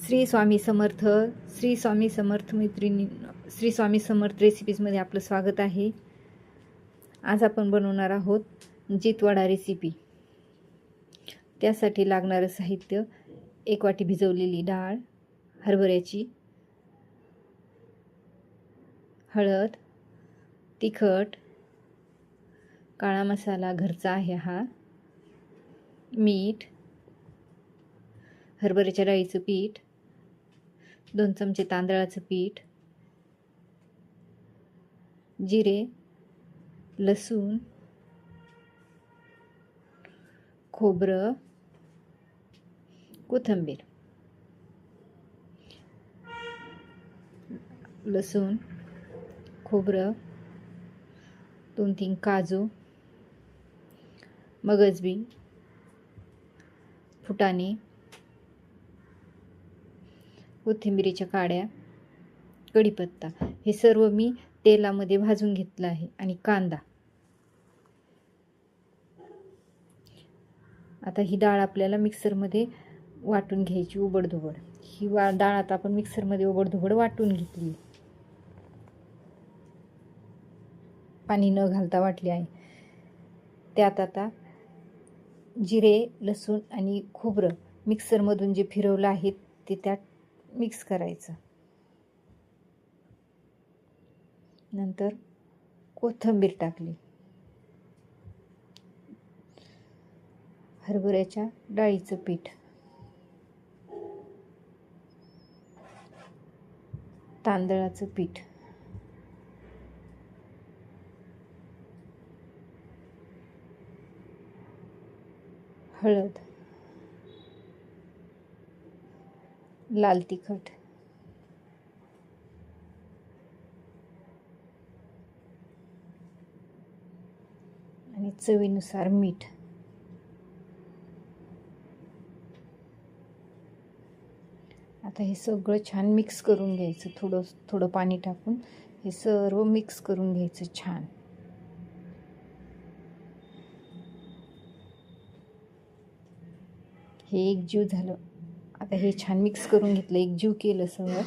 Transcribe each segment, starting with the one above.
श्री स्वामी समर्थ. श्री स्वामी समर्थ मैत्रिणी, श्री स्वामी समर्थ रेसिपीजमध्ये आपलं स्वागत आहे. आज आपण बनवणार आहोत जितवाडा रेसिपी. त्यासाठी लागणारं साहित्य: 1 वाटी भिजवलेली डाळ, हरभऱ्याची, हळद, तिखट, काळा मसाला घरचा आहे हा, मीठ, हरभऱ्याच्या डाळीचं पीठ, 2 चमचे तांदळाचं पीठ, जिरे, लसूण, खोबरं, कोथिंबीर. लसूण, खोबरं, 2-3 काजू, मगजबी, फुटाणे, कोथिंबीरीच्या काड्या, कढीपत्ता. हे सर्व मी तेलामध्ये भाजून घेतलं आहे. आणि कांदा. आता ही डाळ आपल्याला मिक्सरमध्ये वाटून घ्यायची उबडधोबड. ही डाळ आता आपण मिक्सरमध्ये उबडधोबड वाटून घेतली, पाणी न घालता वाटली आहे. त्यात आता जिरे, लसूण आणि खोबरं मिक्सरमधून जे फिरवलं आहे ते त्यात मिक्स करायचं. नंतर कोथिंबीर टाकली, हरभऱ्याच्या डाळीचं पीठ, तांदळाचं पीठ, हळद, लाल तिखट, आणि चवीनुसार मीठ. आता हे सगळं छान मिक्स करून घ्यायचं. थोडं थोडं पाणी टाकून हे सर्व मिक्स करून घ्यायचं छान. हे एकजीव झालं. आता हे छान मिक्स करून घेतलं, एकजीव केलं सगळं.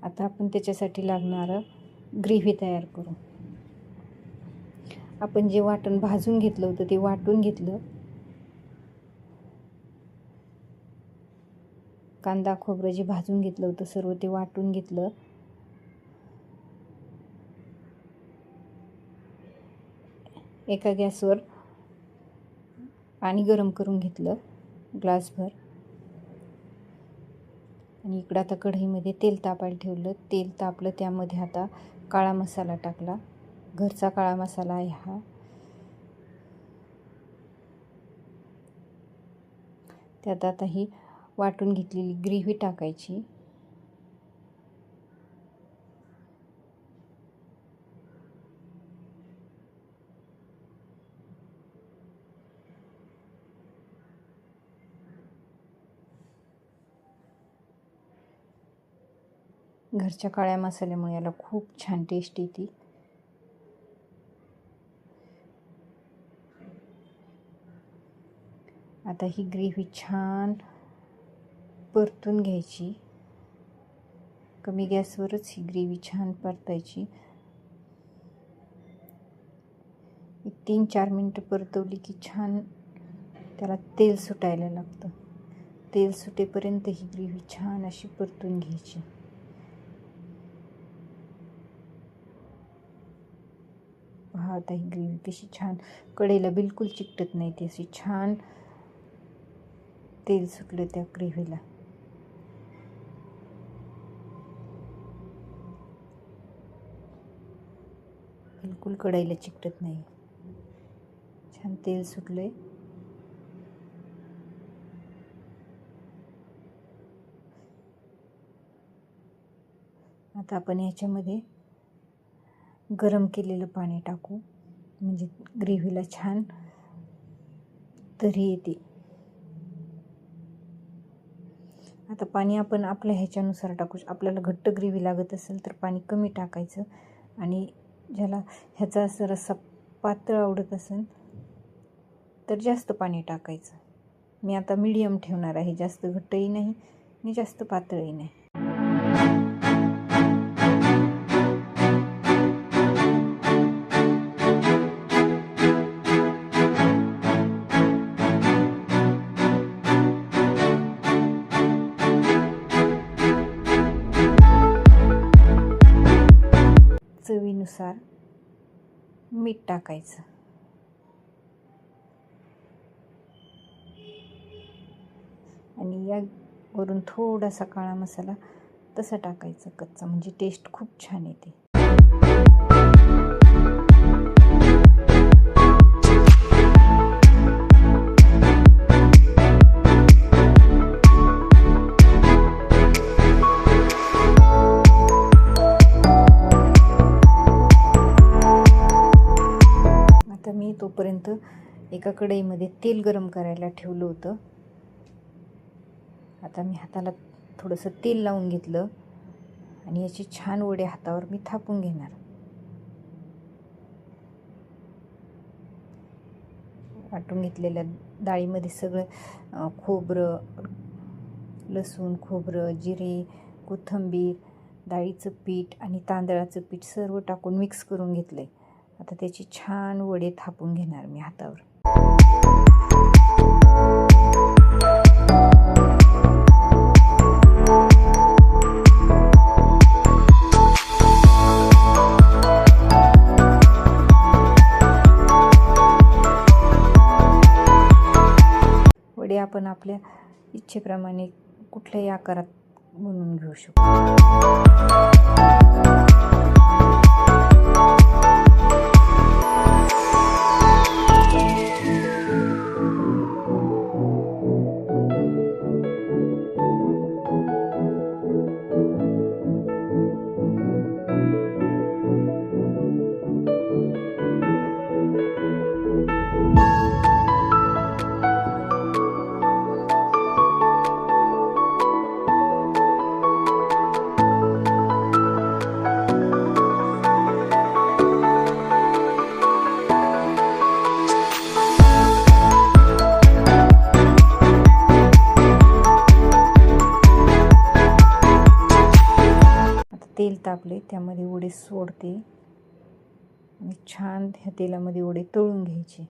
आता आपण त्याच्यासाठी लागणारं ग्रेव्ही तयार करू. आपण जे वाटण भाजून घेतलं होतं ते वाटून घेतलं. कांदा खोबरं जे भाजून घेतलं होतं सर्व ते वाटून घेतलं. एका गॅसवर पाणी गरम करून घेतलं ग्लासभर. आणि इकडं आता कढईमध्ये तेल तापायला ठेवलं. तेल तापलं, त्यामध्ये आता काळा मसाला टाकला. घरचा काळा मसाला आहे हा. त्यात आता ही वाटून घेतलेली ग्रेव्ही टाकायची. घरच्या काळ्या मसाल्यामुळे याला खूप छान टेस्ट येते. आता ही ग्रेव्ही छान परतून घ्यायची. कमी गॅसवरच ही ग्रेव्ही छान परतायची. 3-4 मिनटं परतवली की छान त्याला तेल सुटायला लागतं. तेल सुटेपर्यंत ही ग्रेव्ही छान अशी परतून घ्यायची. पहा आता ही ग्रेव्ही कशी छान कढईला बिलकुल चिकटत नाही. ती अशी छान तेल सुटलं त्या ग्रेव्हीला. बिलकुल कढईला चिकटत नाही. छान तेल सुटलंय. आता आपण याच्यामध्ये गरम केलेलं पाणी टाकू, म्हणजे ग्रेव्हीला छान तरी येते. आता पाणी आपण आपल्या ह्याच्यानुसार टाकू. आपल्याला घट्ट ग्रेव्ही लागत असेल तर पाणी कमी टाकायचं. आणि ज्याला ह्याचा असं रस्सा पातळ आवडत असेल तर जास्त पाणी टाकायचं. मी आता मीडियम ठेवणार आहे, जास्त घट्टही नाही आणि जास्त पातळही नाही. चवीनुसार मीठ टाकायचं. आणि यावरून थोडासा काळा मसाला तसा टाकायचा कच्चा, म्हणजे टेस्ट खूप छान येते. आता मी तोपर्यंत एका कढईमध्ये तेल गरम करायला ठेवलं होतं. आता मी हाताला थोडंसं तेल लावून घेतलं आणि याचे छान वडे हातावर मी थापून घेणार. वाटून घेतलेल्या डाळीमध्ये सगळं खोबरं, लसूण, खोबरं, जिरे, कोथिंबीर, डाळीचं पीठ आणि तांदळाचं पीठ सर्व टाकून मिक्स करून घेतले. आता त्याचे छान वडे थापून घेणार मी हातावर. वडे आपण आपल्या इच्छेप्रमाणे कुठल्याही आकारात बनवून घेऊ शकतो. तेल तापले, त्यामध्ये वडे सोडते आणि छान ह्या तेलामध्ये वडे तळून घ्यायचे.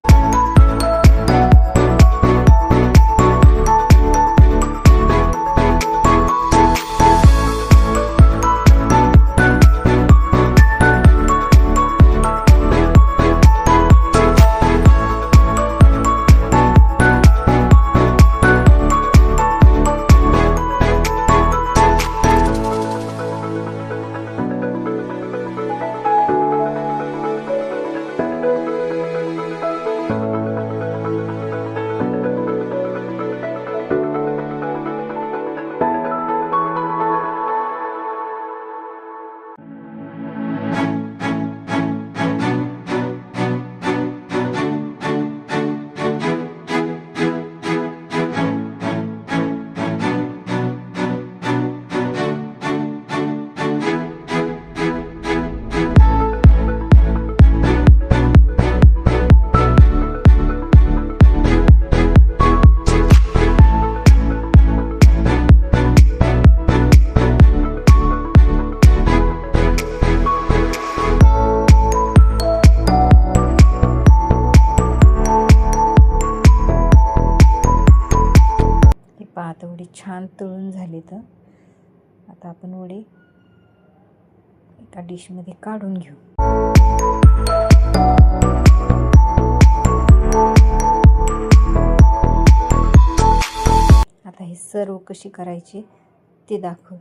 आता वडे छान तळून झाले. तर आता आपण वडे एका डिशमध्ये काढून घेऊ. आता हे सर्व कशी करायचे ते दाखव.